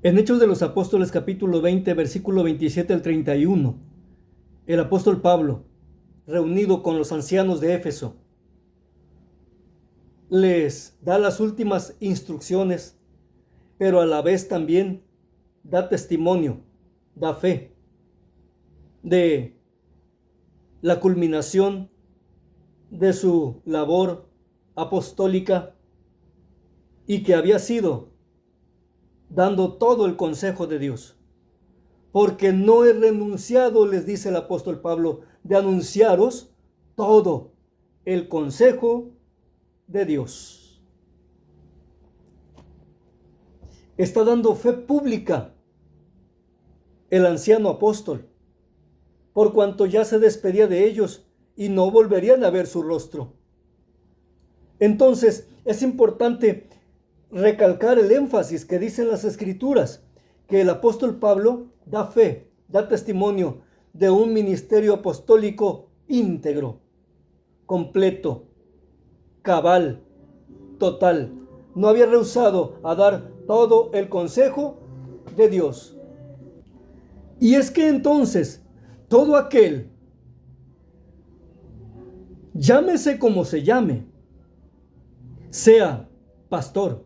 En Hechos de los Apóstoles capítulo 20, versículo 27 al 31, el apóstol Pablo, reunido con los ancianos de Éfeso, les da las últimas instrucciones, pero a la vez también da testimonio, da fe de la culminación de su labor apostólica y que había sido dando todo el consejo de Dios. Porque no he renunciado, les dice el apóstol Pablo, de anunciaros todo el consejo de Dios. Está dando fe pública el anciano apóstol, por cuanto ya se despedía de ellos y no volverían a ver su rostro. Entonces, es importante recalcar el énfasis que dicen las Escrituras, que el apóstol Pablo da fe, da testimonio de un ministerio apostólico íntegro, completo, cabal, total. No había rehusado a dar todo el consejo de Dios. Y es que entonces, todo aquel, llámese como se llame, sea pastor,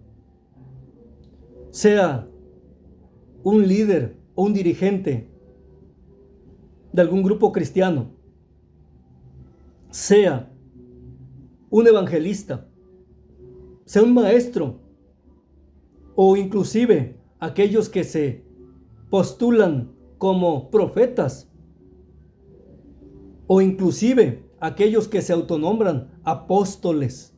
sea un líder o un dirigente de algún grupo cristiano, sea un evangelista, sea un maestro, o inclusive aquellos que se postulan como profetas, o inclusive aquellos que se autonombran apóstoles.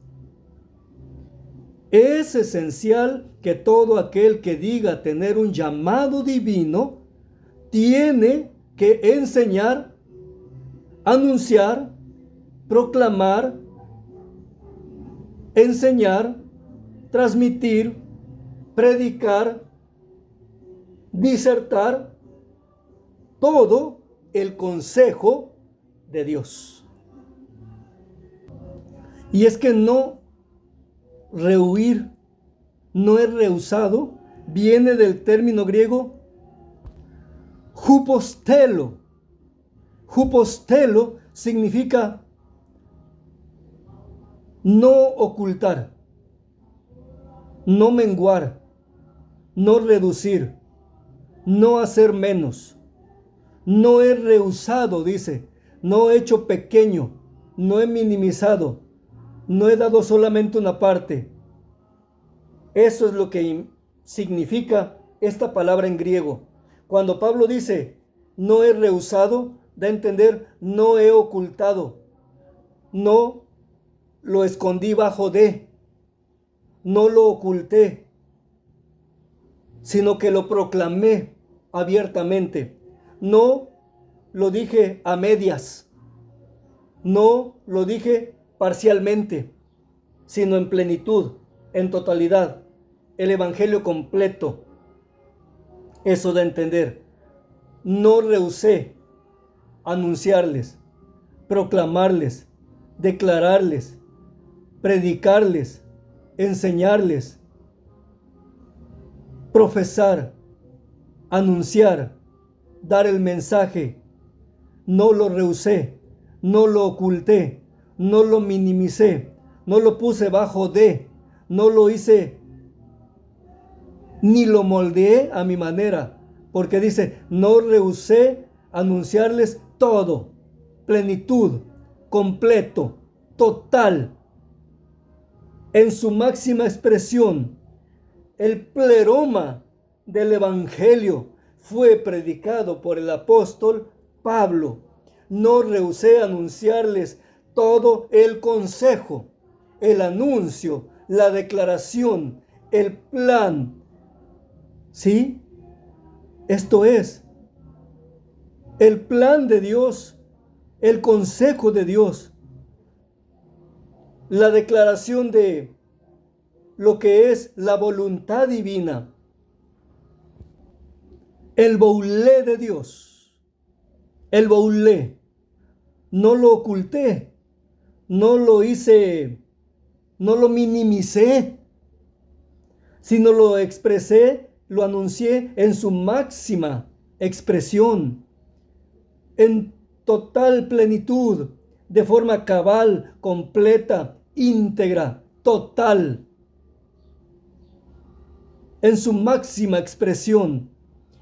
Es esencial que todo aquel que diga tener un llamado divino tiene que enseñar, anunciar, proclamar, enseñar, transmitir, predicar, disertar todo el consejo de Dios. Y es que no rehuir, no es rehusado, viene del término griego hupostelo. Hupostelo significa no ocultar, no menguar, no reducir, no hacer menos. No he rehusado, dice, no he hecho pequeño, no he minimizado, no he dado solamente una parte. Eso es lo que significa esta palabra en griego. Cuando Pablo dice, no he rehusado, da a entender, no he ocultado, no lo escondí bajo de, no lo oculté, sino que lo proclamé abiertamente. No lo dije a medias, no lo dije parcialmente, sino en plenitud, en totalidad, el evangelio completo. Eso da a entender. No rehusé anunciarles, proclamarles, declararles, predicarles, enseñarles, profesar, anunciar, dar el mensaje. No lo rehusé, no lo oculté, no lo minimicé, no lo puse bajo de, no lo hice ni lo moldeé a mi manera, porque dice, no rehusé anunciarles todo, plenitud, completo, total, en su máxima expresión. El pleroma del evangelio fue predicado por el apóstol Pablo. No rehusé anunciarles todo el consejo, el anuncio, la declaración, el plan. ¿Sí? Esto es el plan de Dios, el consejo de Dios, la declaración de lo que es la voluntad divina, el boulé de Dios, el boulé. No lo oculté, no lo hice, no lo minimicé, sino lo expresé lo anuncié en su máxima expresión, en total plenitud, de forma cabal, completa, íntegra, total, en su máxima expresión.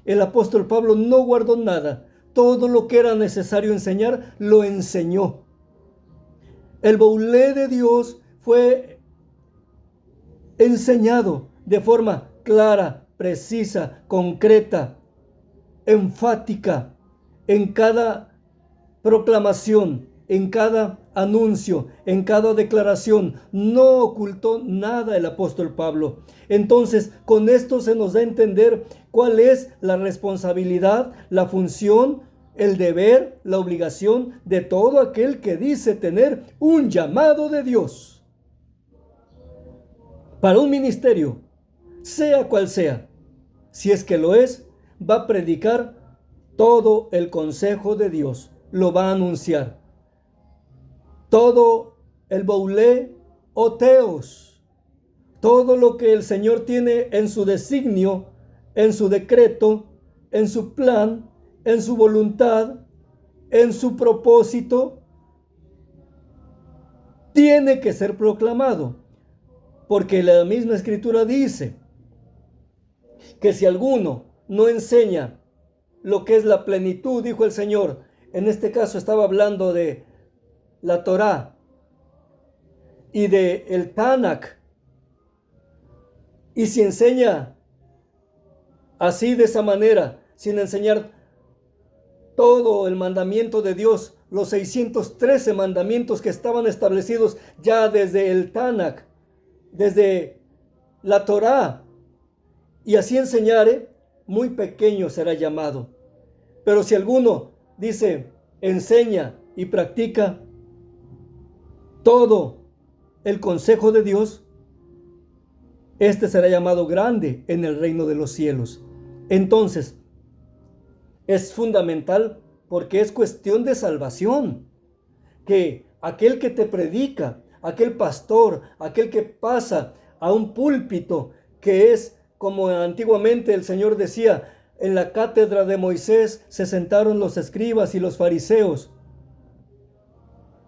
El apóstol Pablo no guardó nada. Todo lo que era necesario enseñar, lo enseñó. El boulé de Dios fue enseñado de forma clara, precisa, concreta, enfática, en cada proclamación, en cada anuncio, en cada declaración. No ocultó nada el apóstol Pablo. Entonces, con esto se nos da a entender cuál es la responsabilidad, la función, el deber, la obligación de todo aquel que dice tener un llamado de Dios para un ministerio, sea cual sea. Si es que lo es, va a predicar todo el consejo de Dios, lo va a anunciar. Todo el boulé o teos, todo lo que el Señor tiene en su designio, en su decreto, en su plan, en su voluntad, en su propósito, tiene que ser proclamado. Porque la misma Escritura dice que si alguno no enseña lo que es la plenitud, dijo el Señor, en este caso estaba hablando de la Torá y de el Tanakh, y si enseña así de esa manera, sin enseñar todo el mandamiento de Dios, los 613 mandamientos que estaban establecidos ya desde el Tanakh, desde la Torá, y así enseñare, muy pequeño será llamado. Pero si alguno dice, enseña y practica todo el consejo de Dios, este será llamado grande en el reino de los cielos. Entonces, es fundamental porque es cuestión de salvación, que aquel que te predica, aquel pastor, aquel que pasa a un púlpito, que es como antiguamente el Señor decía, en la cátedra de Moisés se sentaron los escribas y los fariseos.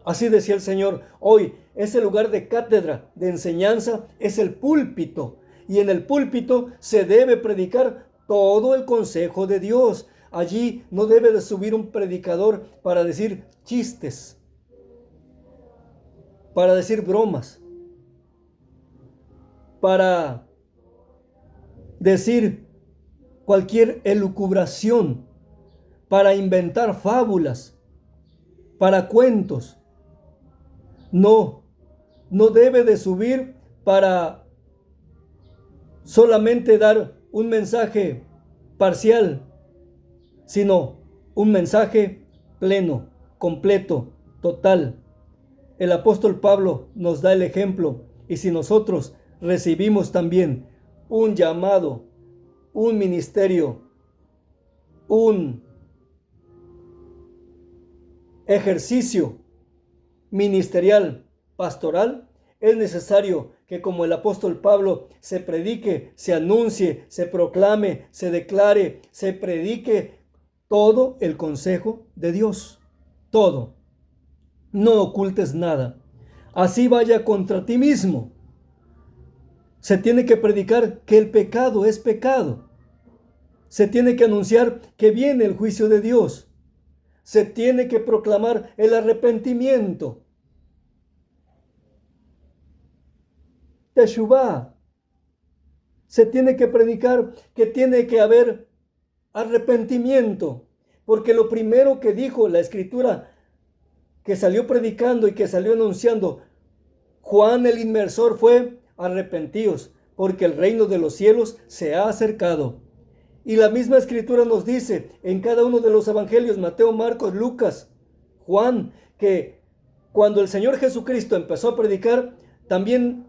Así decía el Señor, hoy ese lugar de cátedra, de enseñanza, es el púlpito. Y en el púlpito se debe predicar todo el consejo de Dios. Allí no debe de subir un predicador para decir chistes, para decir bromas, para decir cualquier elucubración, para inventar fábulas, para cuentos. No debe de subir para solamente dar un mensaje parcial, sino un mensaje pleno, completo, total. El apóstol Pablo nos da el ejemplo, y si nosotros recibimos también un llamado, un ministerio, un ejercicio ministerial, pastoral, es necesario que como el apóstol Pablo se predique, se anuncie, se proclame, se declare, se predique todo el consejo de Dios. Todo. No ocultes nada. Así vaya contra ti mismo. Se tiene que predicar que el pecado es pecado. Se tiene que anunciar que viene el juicio de Dios. Se tiene que proclamar el arrepentimiento. Teshuvá. Se tiene que predicar que tiene que haber arrepentimiento. Porque lo primero que dijo la Escritura, que salió predicando y que salió anunciando Juan el Inmersor, fue: arrepentíos, porque el reino de los cielos se ha acercado. Y la misma Escritura nos dice en cada uno de los evangelios, Mateo, Marcos, Lucas, Juan, que cuando el Señor Jesucristo empezó a predicar, también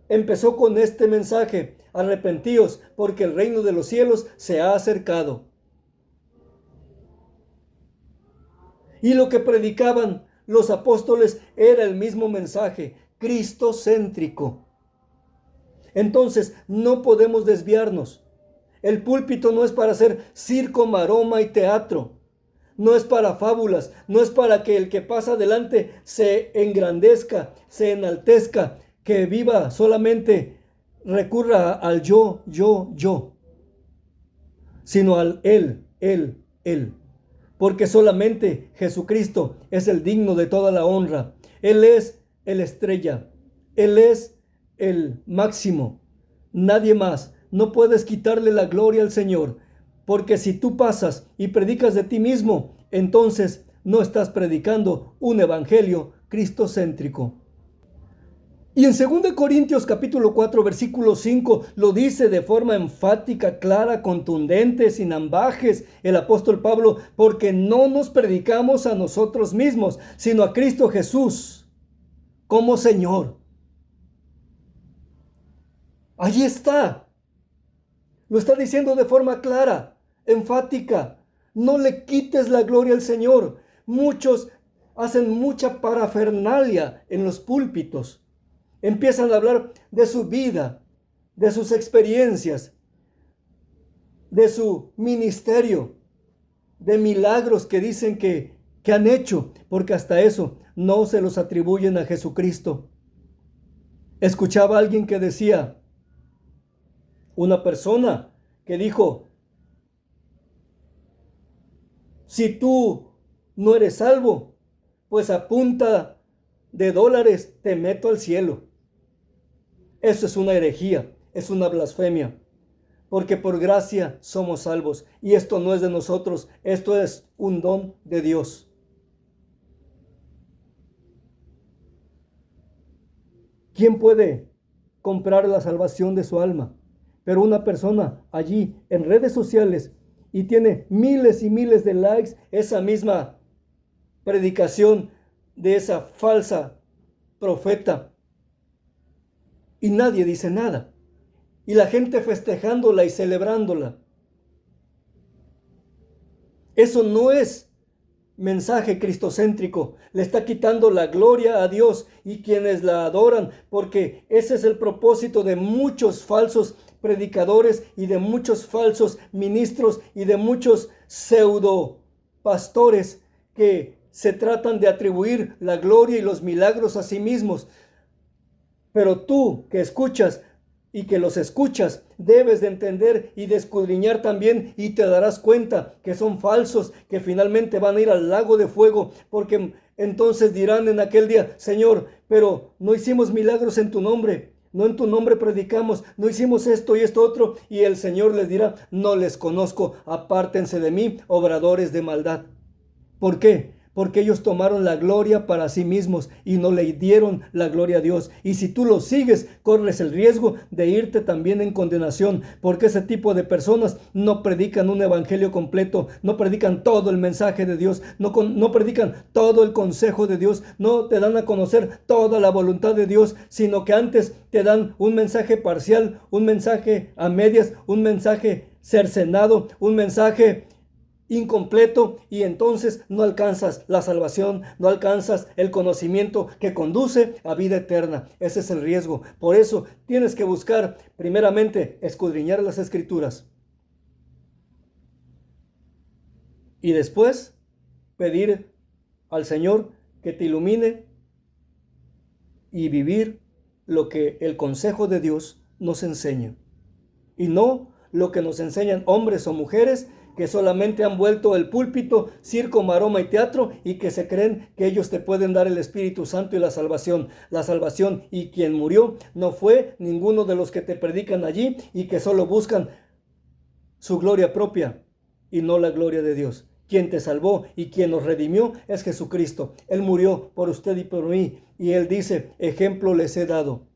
empezó con este mensaje: arrepentíos, porque el reino de los cielos se ha acercado. Y lo que predicaban los apóstoles era el mismo mensaje, cristocéntrico. Entonces, no podemos desviarnos. El púlpito no es para hacer circo, maroma y teatro. No es para fábulas, no es para que el que pasa adelante se engrandezca, se enaltezca, que viva solamente, recurra al yo, sino al Él. Porque solamente Jesucristo es el digno de toda la honra. Él es el estrella, Él es el máximo, nadie más. No puedes quitarle la gloria al Señor, porque si tú pasas y predicas de ti mismo, entonces no estás predicando un evangelio cristocéntrico. Y en 2 Corintios capítulo 4 versículo 5 lo dice de forma enfática, clara, contundente, sin ambajes el apóstol Pablo, porque no nos predicamos a nosotros mismos, sino a Cristo Jesús como Señor. Allí está. Lo está diciendo de forma clara, enfática. No le quites la gloria al Señor. Muchos hacen mucha parafernalia en los púlpitos. Empiezan a hablar de su vida, de sus experiencias, de su ministerio, de milagros que dicen que han hecho, porque hasta eso no se los atribuyen a Jesucristo. Escuchaba a alguien que decía, una persona que dijo, si tú no eres salvo, pues a punta de dólares te meto al cielo. Eso es una herejía, es una blasfemia, porque por gracia somos salvos, y esto no es de nosotros, esto es un don de Dios. ¿Quién puede comprar la salvación de su alma? Pero una persona allí en redes sociales y tiene miles y miles de likes, esa misma predicación de esa falsa profeta, y nadie dice nada, y la gente festejándola y celebrándola. Eso no es mensaje cristocéntrico. Le está quitando la gloria a Dios y quienes la adoran, porque ese es el propósito de muchos falsos predicadores y de muchos falsos ministros y de muchos pseudo pastores que se tratan de atribuir la gloria y los milagros a sí mismos. Pero tú que escuchas y que los escuchas, debes de entender y de escudriñar también, y te darás cuenta que son falsos, que finalmente van a ir al lago de fuego, porque entonces dirán en aquel día, Señor, pero no hicimos milagros en tu nombre, no en tu nombre predicamos, no hicimos esto y esto otro, y el Señor les dirá, no les conozco, apártense de mí, obradores de maldad. ¿Por qué? Porque ellos tomaron la gloria para sí mismos y no le dieron la gloria a Dios. Y si tú los sigues, corres el riesgo de irte también en condenación, porque ese tipo de personas no predican un evangelio completo, no predican todo el mensaje de Dios, no predican todo el consejo de Dios, no te dan a conocer toda la voluntad de Dios, sino que antes te dan un mensaje parcial, un mensaje a medias, un mensaje cercenado, un mensaje incompleto, y entonces no alcanzas la salvación, no alcanzas el conocimiento que conduce a vida eterna. Ese es el riesgo. Por eso tienes que buscar primeramente escudriñar las Escrituras y después pedir al Señor que te ilumine y vivir lo que el consejo de Dios nos enseña, y no lo que nos enseñan hombres o mujeres que solamente han vuelto el púlpito circo, maroma y teatro, y que se creen que ellos te pueden dar el Espíritu Santo y la salvación. La salvación, y quien murió no fue ninguno de los que te predican allí y que solo buscan su gloria propia y no la gloria de Dios. Quien te salvó y quien nos redimió es Jesucristo. Él murió por usted y por mí, y Él dice, ejemplo les he dado.